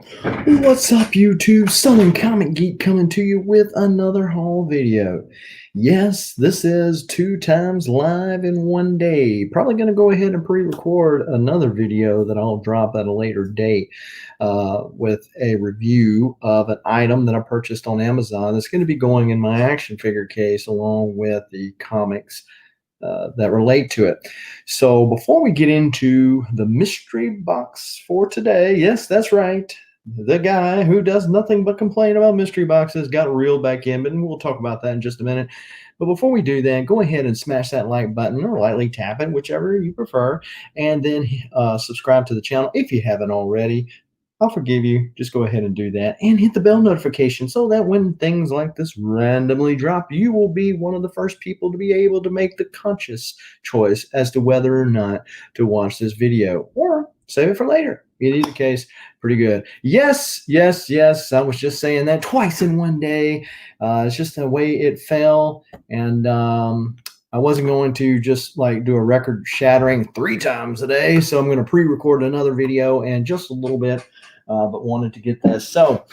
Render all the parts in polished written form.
What's up, YouTube? Southern Comic Geek coming to you with another haul video. Yes, this is 2 times live in one day. Probably going to go ahead and pre-record another video that I'll drop at a later date with a review of an item that I purchased on Amazon. That's going to be going in my action figure case along with the comics that relate to it. So before we get into the mystery box for today, yes, that's right. The guy who does nothing but complain about mystery boxes got reeled back in, but we'll talk about that in just a minute. But before we do that, go ahead and smash that like button or lightly tap it, whichever you prefer, and then subscribe to the channel if you haven't already. I'll forgive you. Just go ahead and do that and hit the bell notification so that when things like this randomly drop, you will be one of the first people to be able to make the conscious choice as to whether or not to watch this video or save it for later. In either case, pretty good. Yes, yes, yes. I was just saying that twice in one day. It's just the way it fell. And I wasn't going to just like do a record shattering 3 times a day. So I'm going to pre-record another video in just a little bit. But wanted to get this. So,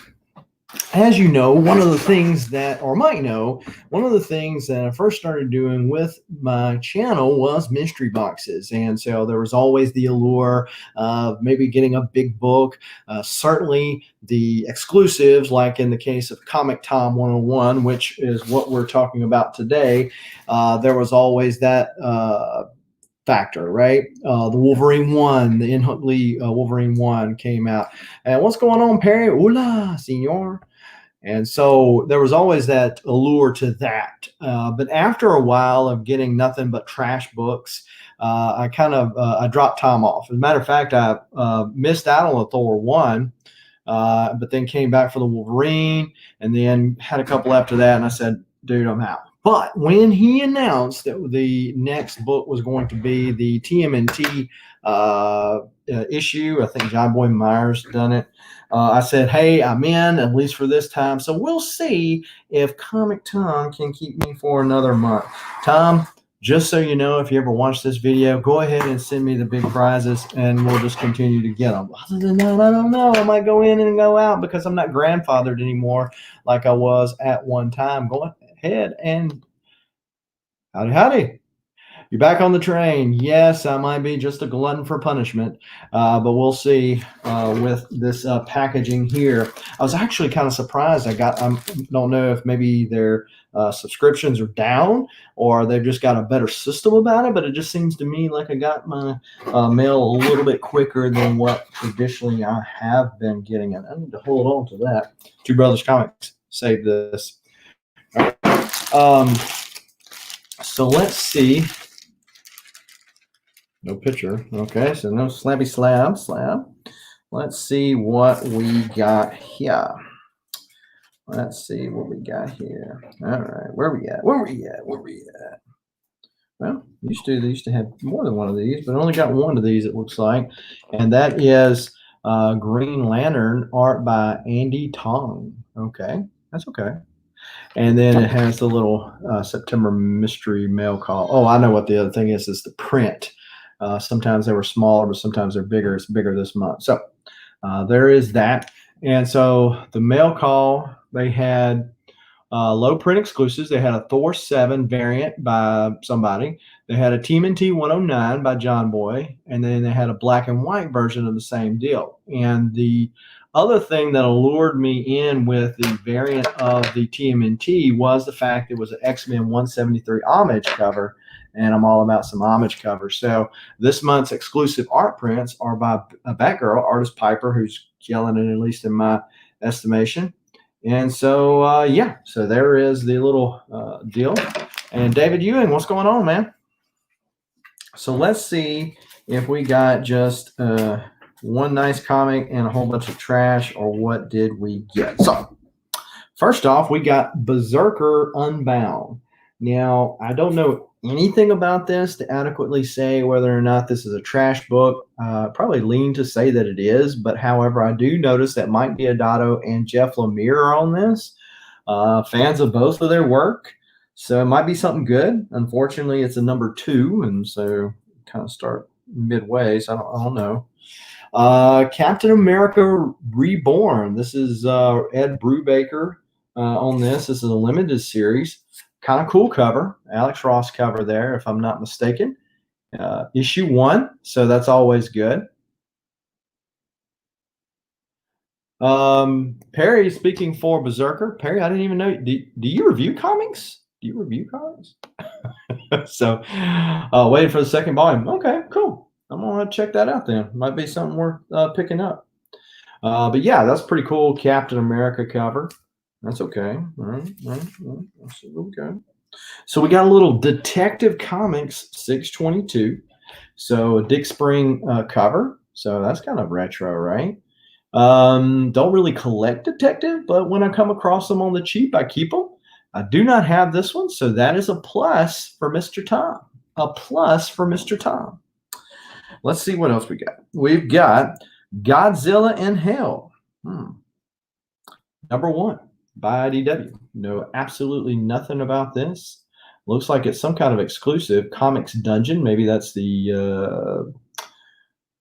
as you know, one of the things that, or might know, one of the things that I first started doing with my channel was mystery boxes. And so there was always the allure of maybe getting a big book, certainly the exclusives, like in the case of Comic Tom 101, which is what we're talking about today. There was always that factor, right? The Wolverine 1, the In Hunt Lee Wolverine 1 came out. And what's going on, Perry? Hola, senor. And so there was always that allure to that. But after a while of getting nothing but trash books, I dropped Tom off. As a matter of fact, I missed out on the Thor 1, but then came back for the Wolverine and then had a couple after that. And I said, dude, I'm out. But when he announced that the next book was going to be the TMNT issue, I think John Boy Myers done it. I said, hey, I'm in, at least for this time. So we'll see if Comic Tom can keep me for another month. Tom, just so you know, if you ever watch this video, go ahead and send me the big prizes, and we'll just continue to get them. Other than that, I don't know. I might go in and go out because I'm not grandfathered anymore like I was at one time. Go ahead and howdy. You're back on the train. Yes, I might be just a glutton for punishment, but we'll see with this packaging here. I was actually kind of surprised. I don't know if maybe their subscriptions are down or they've just got a better system about it, but it just seems to me like I got my mail a little bit quicker than what traditionally I have been getting. And I need to hold on to that. Two Brothers Comics saved this. All right. So let's see. No picture. Okay, so no slab. Let's see what we got here. Let's see what we got here. All right, where we at? Well, they used to have more than one of these, but I only got one of these, it looks like. And that is Green Lantern, art by Andy Tong. Okay, that's okay. And then it has the little September mystery mail call. Oh, I know what the other thing is the print. Sometimes they were smaller, but sometimes they're bigger. It's bigger this month. So there is that. And so the mail call, they had low print exclusives. They had a Thor 7 variant by somebody. They had a TMNT 109 by John Boy. And then they had a black and white version of the same deal. And the other thing that allured me in with the variant of the TMNT was the fact it was an X-Men 173 homage cover, and I'm all about some homage covers. So this month's exclusive art prints are by a Batgirl, artist Piper, who's killing it, at least in my estimation. And so, yeah, so there is the little deal. And David Ewing, what's going on, man? So let's see if we got just one nice comic and a whole bunch of trash, or what did we get? So first off, we got Berserker Unbound. Now, I don't know anything about this to adequately say whether or not this is a trash book. Probably lean to say that it is, but however, I do notice that Mike Deodato and Jeff Lemire are on this. Fans of both of their work, so it might be something good. Unfortunately, it's a number 2, and so kind of start midway, so I don't know. Captain America Reborn. This is Ed Brubaker on this. This is a limited series. Kind of cool cover. Alex Ross cover there, if I'm not mistaken. Issue 1, so that's always good. Perry speaking for Berserker. Perry, I didn't even know. Do you review comics? Do you review comics? So, waiting for the second volume. Okay, cool. I'm gonna check that out then. Might be something worth picking up. But yeah, that's pretty cool. Captain America cover. That's okay. All right. Let's see what we got. So we got a little Detective Comics 622. So a Dick Spring cover. So that's kind of retro, right? Don't really collect Detective, but when I come across them on the cheap, I keep them. I do not have this one, so that is a plus for Mr. Tom. A plus for Mr. Tom. Let's see what else we got. We've got Godzilla in Hell. Number 1 by IDW. Know absolutely nothing about this. Looks like it's some kind of exclusive Comics Dungeon. Maybe that's the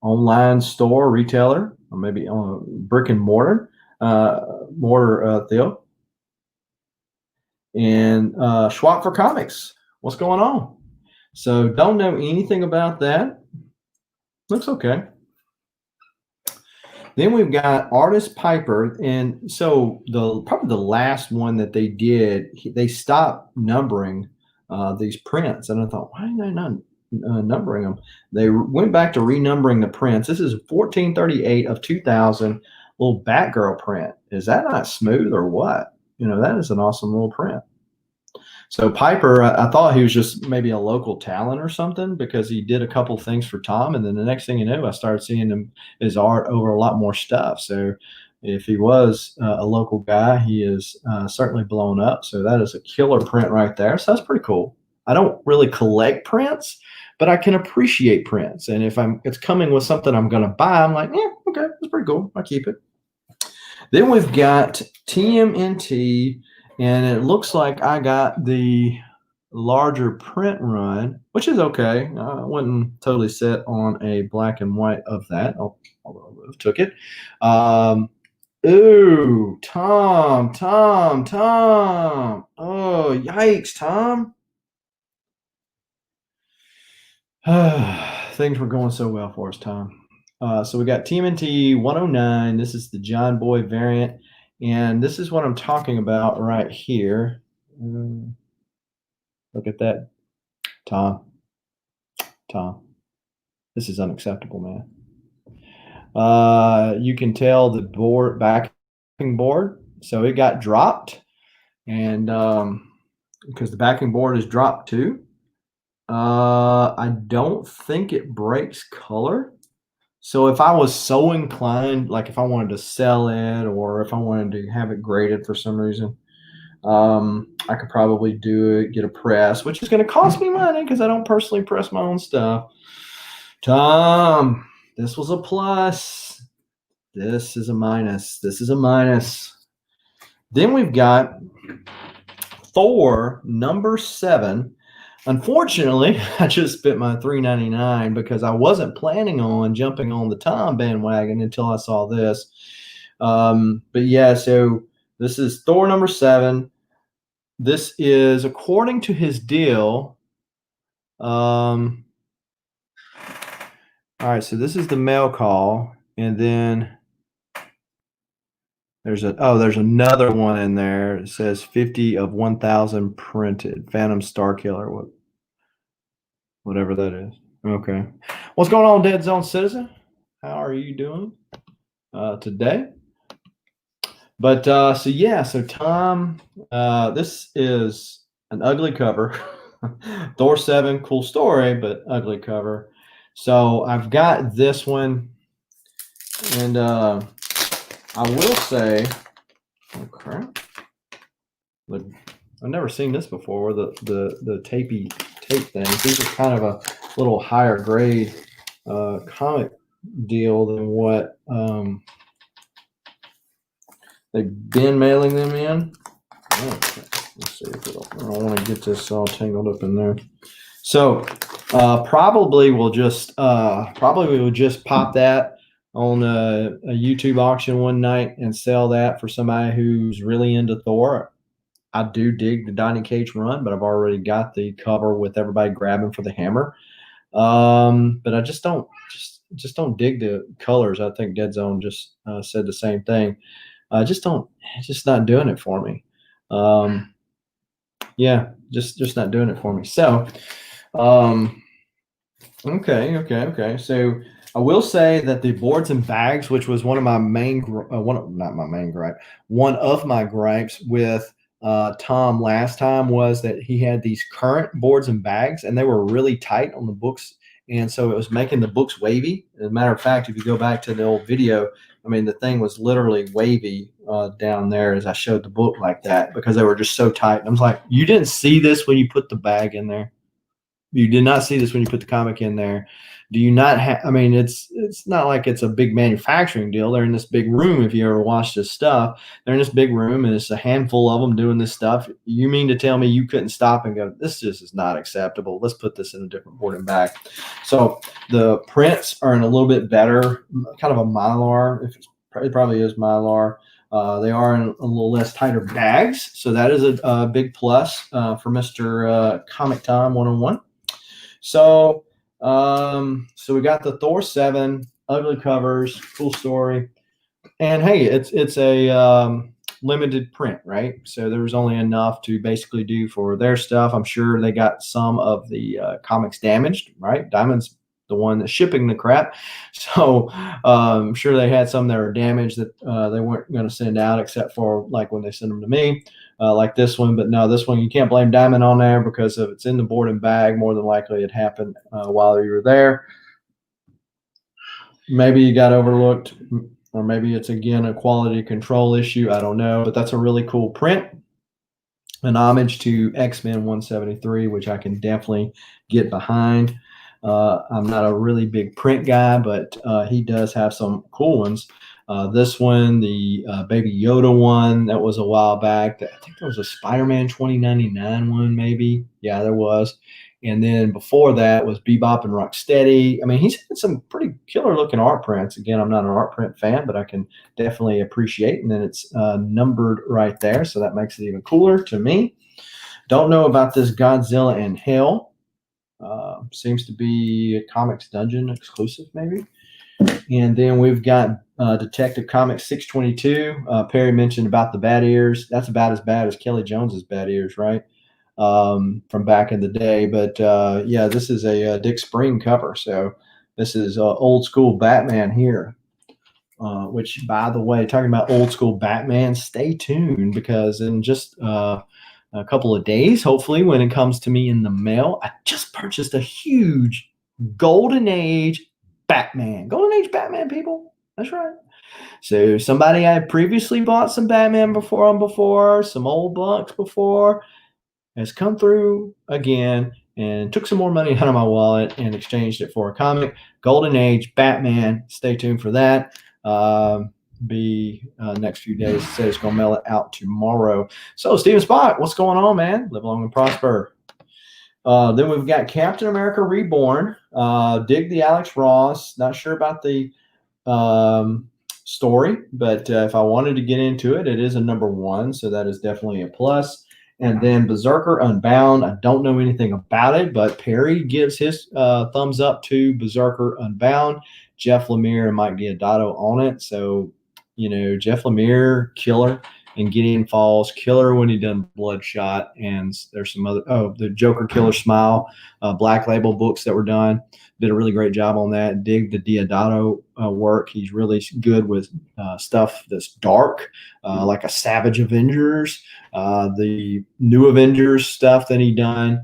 online store retailer, or maybe on brick and mortar deal. And Schwab for Comics. What's going on? So don't know anything about that. Looks okay. Then we've got Artist Piper, and so probably the last one that they did, they stopped numbering these prints, and I thought, why are they not numbering them? They went back to renumbering the prints. This is 1438 of 2000, little Batgirl print. Is that not smooth or what? That is an awesome little print. So Piper, I thought he was just maybe a local talent or something, because he did a couple things for Tom, and then the next thing you know, I started seeing his art over a lot more stuff. So if he was a local guy, he is certainly blown up. So that is a killer print right there. So that's pretty cool. I don't really collect prints, but I can appreciate prints. And if it's coming with something I'm going to buy, I'm like, yeah, okay, that's pretty cool. I keep it. Then we've got TMNT. And it looks like I got the larger print run, which is okay. I wouldn't totally set on a black and white of that, although I took it. Ooh, Tom. Oh, yikes, Tom. Things were going so well for us, Tom. So we got TMNT 109. This is the John Boy variant. And this is what I'm talking about right here. Look at that, Tom. This is unacceptable, man. You can tell the backing board, so it got dropped, and because the backing board is dropped too. I don't think it breaks color. So if I was so inclined, like if I wanted to sell it, or if I wanted to have it graded for some reason, I could probably do it, get a press, which is going to cost me money because I don't personally press my own stuff. Tom, this was a plus. This is a minus. Then we've got Thor number 7. Unfortunately, I just spent my $3.99 because I wasn't planning on jumping on the Tom bandwagon until I saw this. But yeah, so this is Thor number 7. This is, according to his deal, all right, so this is the mail call, and then there's another one in there. It says 50 of 1,000 printed. Phantom Starkiller, whatever that is. Okay. What's going on, Deadzone Citizen? How are you doing today? But so Tom, this is an ugly cover. Thor 7, cool story, but ugly cover. So I've got this one, and I will say, oh crap, I've never seen this before. The tapey tape things. These are kind of a little higher grade comic deal than what they've been mailing them in. Okay, let's see if I don't want to get this all tangled up in there. So probably we will just pop that on a YouTube auction one night and sell that for somebody who's really into Thor. I do dig the Donny Cates run, but I've already got the cover with everybody grabbing for the hammer. But I just don't dig the colors. I think Deadzone just said the same thing. I just don't. It's just not doing it for me. Um, yeah, just not doing it for me. So, um, okay. So I will say that the boards and bags, which was one of my main, not my main gripe, one of my gripes with Tom last time was that he had these current boards and bags, and they were really tight on the books, and so it was making the books wavy. As a matter of fact, if you go back to the old video, I mean, the thing was literally wavy down there as I showed the book like that because they were just so tight. And I was like, you didn't see this when you put the bag in there. You did not see this when you put the comic in there. Do you not have? I mean, it's not like it's a big manufacturing deal. They're in this big room. If you ever watch this stuff, they're in this big room, and it's a handful of them doing this stuff. You mean to tell me you couldn't stop and go, "This just is not acceptable. Let's put this in a different board and bag." So the prints are in a little bit better, kind of a mylar. If it's, it probably is mylar. They are in a little less tighter bags, so that is a big plus for Mr. Comic Tom 101. So we got the Thor 7 ugly covers, cool story, and hey, it's a limited print, right? So there was only enough to basically do for their stuff. I'm sure they got some of the comics damaged, right? Diamond's the one that's shipping the crap, so I'm sure they had some that were damaged that they weren't going to send out, except for like when they send them to me. Like this one, but no, this one you can't blame Diamond on there because if it's in the board and bag, more than likely it happened while you were there. Maybe you got overlooked, or maybe it's again a quality control issue. I don't know, but that's a really cool print. An homage to X-Men 173, which I can definitely get behind. I'm not a really big print guy, but he does have some cool ones. This one, the Baby Yoda one, that was a while back. I think there was a Spider-Man 2099 one, maybe. Yeah, there was. And then before that was Bebop and Rocksteady. I mean, he's had some pretty killer looking art prints. Again, I'm not an art print fan, but I can definitely appreciate. And then it's numbered right there, so that makes it even cooler to me. Don't know about this Godzilla in Hell. Seems to be a Comics Dungeon exclusive, maybe. And then we've got Detective Comics 622. Perry mentioned about the bat ears. That's about as bad as Kelly Jones's bat ears, right? From back in the day. But yeah, this is a Dick Spring cover. So this is old school Batman here. Which, by the way, talking about old school Batman, stay tuned because in just a couple of days, hopefully, when it comes to me in the mail, I just purchased a huge Golden Age Batman. Golden Age Batman, people. That's right. So somebody I previously bought some Batman before, some old bunks before, has come through again and took some more money out of my wallet and exchanged it for a comic. Golden Age Batman. Stay tuned for that. Be next few days. It says it's gonna mail it out tomorrow. So Steven Spot, what's going on, man? Live long and prosper. Then we've got Captain America Reborn. Dig the Alex Ross. Not sure about the story, but if I wanted to get into it, it is a #1, so that is definitely a plus. And then Berserker Unbound. I don't know anything about it, but Perry gives his thumbs up to Berserker Unbound. Jeff Lemire and Mike Deodato on it. So, you know, Jeff Lemire, killer, and Gideon Falls, killer when he done Bloodshot. And there's some other, the Joker Killer Smile, Black Label books that were done. Did a really great job on that. Dig the Deodato work. He's really good with stuff that's dark, like a Savage Avengers, the New Avengers stuff that he done.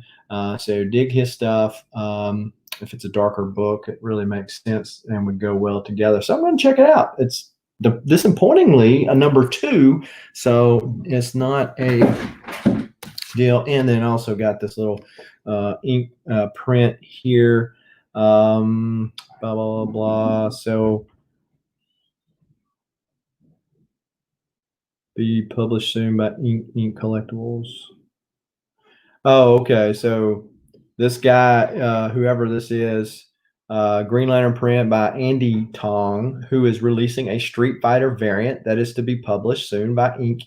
So dig his stuff. If it's a darker book, it really makes sense and would go well together. So I'm going to check it out. It's disappointingly a #2, so it's not a deal. And then also got this little ink print here. Blah blah blah. So be published soon by Ink Collectibles. Oh, okay. So this guy, whoever this is, Green Lantern print by Andy Tong, who is releasing a Street Fighter variant that is to be published soon by Ink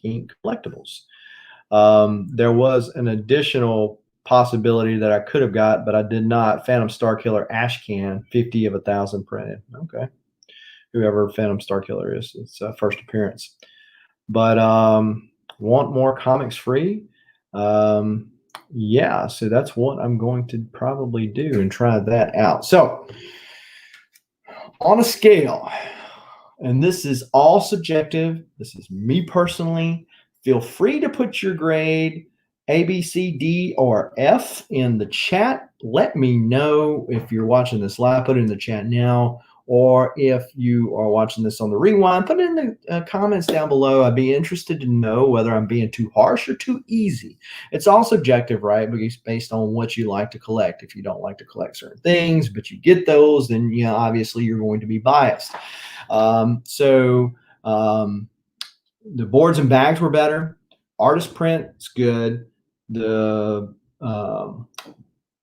Collectibles. There was an additional possibility that I could have got, but I did not. Phantom Starkiller Ashcan, 50 of 1,000 printed. Okay. Whoever Phantom Starkiller is, it's first appearance. But want more comics free? Yeah, so that's what I'm going to probably do and try that out. So on a scale, and this is all subjective, this is me personally, feel free to put your grade A, B, C, D, or F in the chat. Let me know if you're watching this live, put it in the chat now, or if you are watching this on the rewind, put it in the comments down below. I'd be interested to know whether I'm being too harsh or too easy. It's all subjective, right? Because based on what you like to collect. If you don't like to collect certain things, but you get those, then obviously you're going to be biased. The boards and bags were better. Artist print is good. The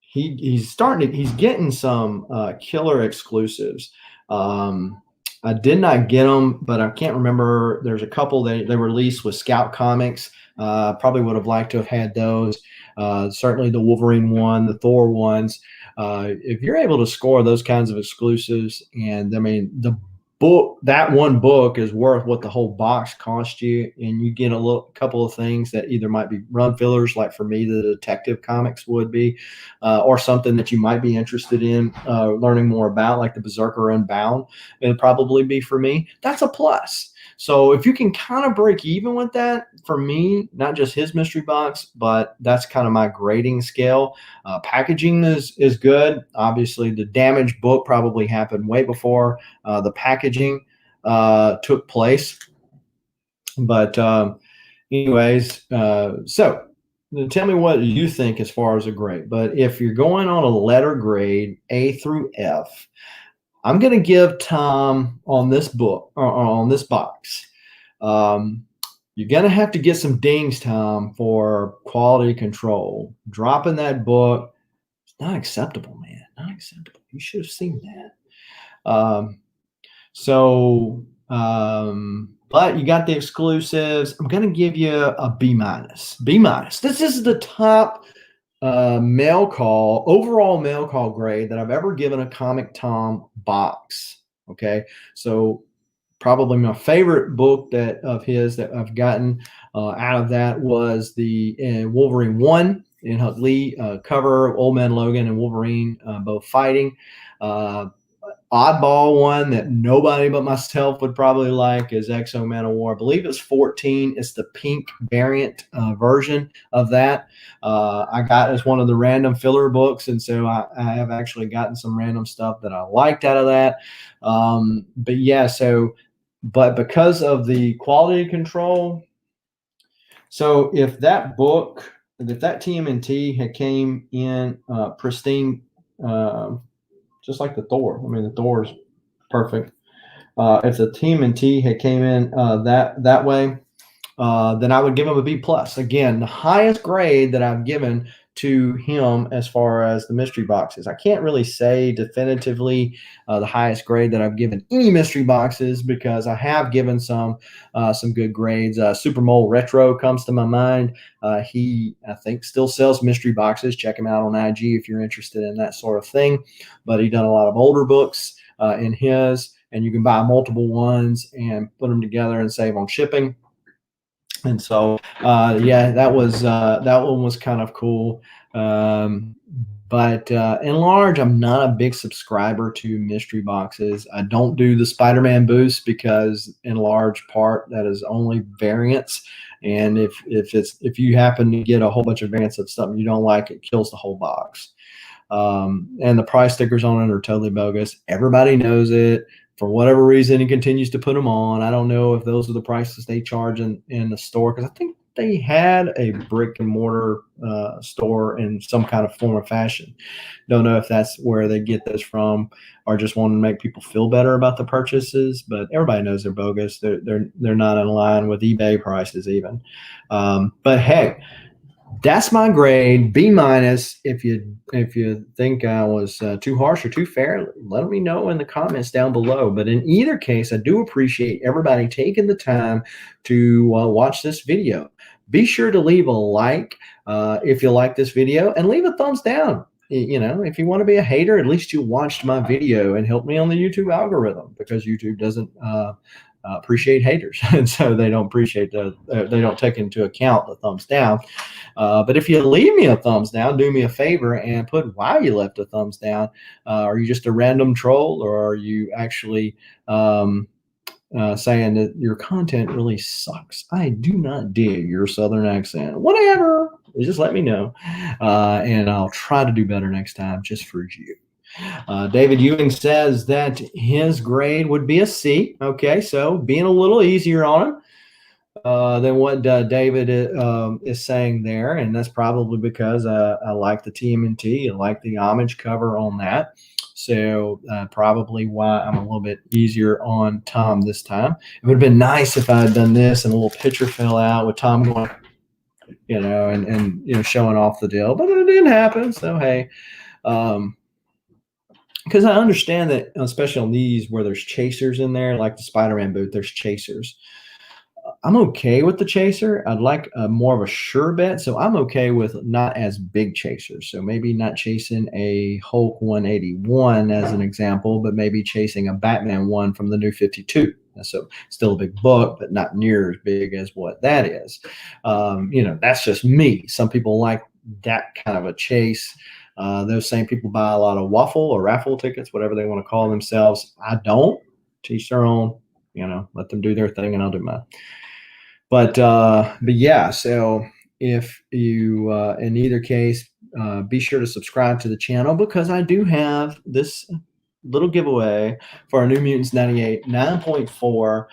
he's getting some killer exclusives. I did not get them, but I can't remember. There's a couple that they released with Scout Comics. Probably would have liked to have had those. Certainly the Wolverine one, the Thor ones. If you're able to score those kinds of exclusives, and I mean that one book is worth what the whole box cost you, and you get a couple of things that either might be run fillers, like for me the detective comics would be, or something that you might be interested in learning more about, like the Berserker Unbound. It'd probably be for me. That's a plus. So if you can kind of break even with that, for me, not just his mystery box, but that's kind of my grading scale. Packaging is good. Obviously, the damaged book probably happened way before the packaging took place. But anyways, so tell me what you think as far as a grade. But if you're going on a letter grade, A through F, I'm going to give Tom on this book, or on this box. You're going to have to get some dings, Tom, for quality control. Dropping that book, it's not acceptable, man. Not acceptable. You should have seen that. But you got the exclusives. I'm going to give you a B minus. B minus. This is the top overall mail call grade that I've ever given a Comic Tom box. Okay, so probably my favorite book of his that I've gotten out of that was the Wolverine 1 in Huck Lee cover, Old Man Logan and Wolverine both fighting. Oddball one that nobody but myself would probably like is Exo Man of War. I believe it's 14. It's the pink variant version of that. I got as one of the random filler books, and so I have actually gotten some random stuff that I liked out of that. But yeah, but because of the quality control, so if that TMNT had came in pristine, just like the Thor. I mean, the Thor is perfect. If the TMNT had came in that way, then I would give him a B plus. Again, the highest grade that I've given to him as far as the mystery boxes. I can't really say definitively the highest grade that I've given any mystery boxes, because I have given some good grades. Super Mole Retro comes to my mind. He, I think, still sells mystery boxes. Check him out on IG if you're interested in that sort of thing. But he done a lot of older books in his, and you can buy multiple ones and put them together and save on shipping. And so, yeah, that one was kind of cool. But in large, I'm not a big subscriber to mystery boxes. I don't do the Spider-Man boost because, in large part, that is only variants. And if you happen to get a whole bunch of variants of something you don't like, it kills the whole box. And the price stickers on it are totally bogus. Everybody knows it. For whatever reason, he continues to put them on. I don't know if those are the prices they charge in the store, because I think they had a brick and mortar store in some kind of form or fashion. Don't know if that's where they get this from, or just want to make people feel better about the purchases. But everybody knows they're bogus. They're not in line with eBay prices even. But hey, That's my grade, B minus. If you think I was too harsh or too fair, let me know in the comments down below. But in either case, I do appreciate everybody taking the time to watch this video. Be sure to leave a like if you like this video, and leave a thumbs down. You know, if you want to be a hater, at least you watched my video and helped me on the YouTube algorithm, because YouTube doesn't appreciate haters, and so they don't appreciate they don't take into account the thumbs down. But if you leave me a thumbs down, do me a favor and put why you left a thumbs down. Are you just a random troll, or are you actually saying that your content really sucks? I do not dig your Southern accent. Whatever. Just let me know, and I'll try to do better next time, just for you. David Ewing says that his grade would be a C. Okay, so being a little easier on him than what David is saying there, and that's probably because I like the TMNT, I like the homage cover on that. So probably why I'm a little bit easier on Tom this time. It would have been nice if I had done this and a little picture fell out with Tom going, you know, and you know, showing off the deal, but it didn't happen. So hey, because I understand that, especially on these where there's chasers in there, like the Spider-Man boot, there's chasers. I'm okay with the chaser. I'd like more of a sure bet, so I'm okay with not as big chasers. So maybe not chasing a Hulk 181 as an example, but maybe chasing a Batman one from the New 52. So still a big book, but not near as big as what that is. You know, that's just me. Some people like that kind of a chase. Those same people buy a lot of waffle or raffle tickets, whatever they want to call themselves. I don't. Teach their own. You know, let them do their thing, and I'll do mine. But yeah, so if you, in either case, be sure to subscribe to the channel, because I do have this little giveaway for our New Mutants 98 9.4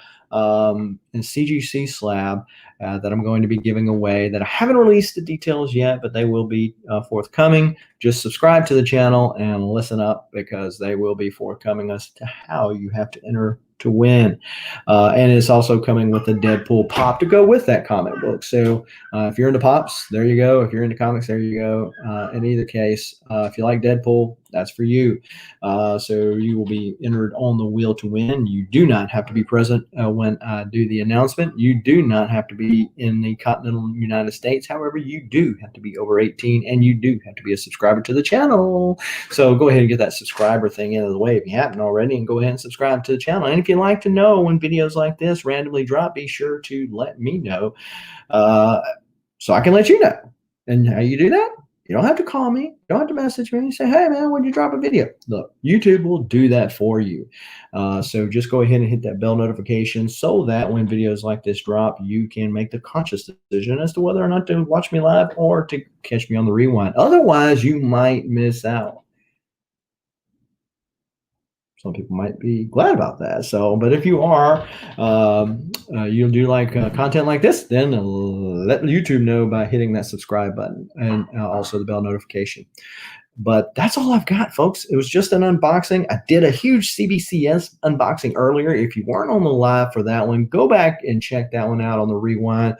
in CGC slab that I'm going to be giving away, that I haven't released the details yet, but they will be forthcoming. Just subscribe to the channel and listen up, because they will be forthcoming as to how you have to enter to win. And it's also coming with a Deadpool pop to go with that comic book. So if you're into pops, there you go. If you're into comics, there you go. In either case, if you like Deadpool, that's for you. So you will be entered on the wheel to win. You do not have to be present when I do the announcement. You do not have to be in the continental United States. However, you do have to be over 18, and you do have to be a subscriber to the channel. So go ahead and get that subscriber thing out of the way if you haven't already, and go ahead and subscribe to the channel. And if you'd like to know when videos like this randomly drop, be sure to let me know so I can let you know. And how you do that? You don't have to call me. You don't have to message me. You say, hey, man, when you drop a video? Look, YouTube will do that for you. So just go ahead and hit that bell notification, so that when videos like this drop, you can make the conscious decision as to whether or not to watch me live or to catch me on the rewind. Otherwise, you might miss out. Some people might be glad about that. So, but if you are, you'll do like content like this, then let YouTube know by hitting that subscribe button, and also the bell notification. But that's all I've got, folks. It was just an unboxing. I did a huge CBCS unboxing earlier. If you weren't on the live for that one, go back and check that one out on the rewind.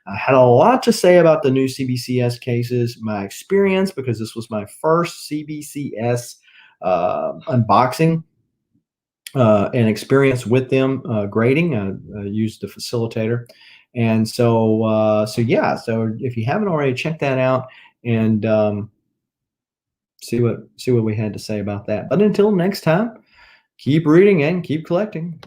I had a lot to say about the new CBCS cases, my experience, because this was my first CBCS unboxing. And experience with them grading. I used the facilitator, and so yeah. So if you haven't already, check that out and see what we had to say about that. But until next time, keep reading and keep collecting.